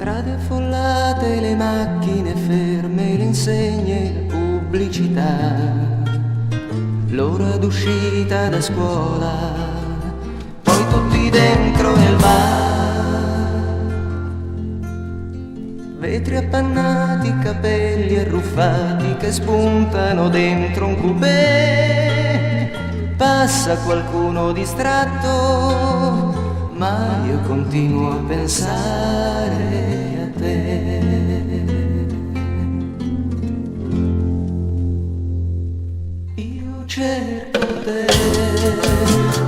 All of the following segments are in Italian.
Strade affollate, le macchine ferme, le insegne, la pubblicità, l'ora d'uscita da scuola, poi tutti dentro nel bar. Vetri appannati, capelli arruffati che spuntano dentro un coupé. Passa qualcuno distratto, ma io continuo a pensare a te. Io cerco te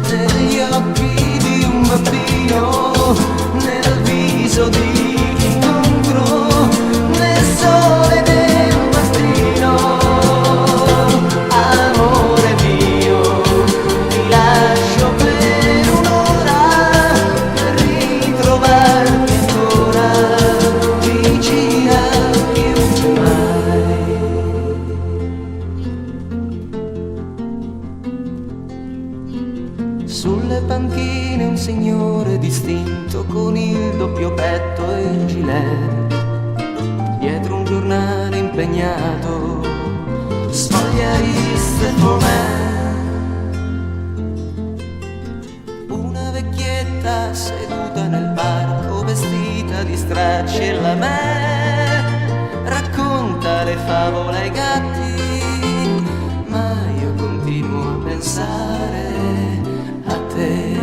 negli occhi di un bambino, nel viso di chi incontro, nel sole del mattino. Amore mio, ti lascio per un'ora, per ritrovarti ancora vicina più che mai. Sulle panchine un signore distinto con il doppio petto e il gilet, dietro un giornale impegnato sfoglia il for una vecchietta seduta nel parco vestita di stracci e lamè, racconta le favole ai gatti, ma io continuo a pensare a te.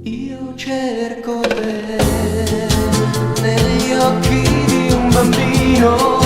Io cerco te negli occhi di un bambino,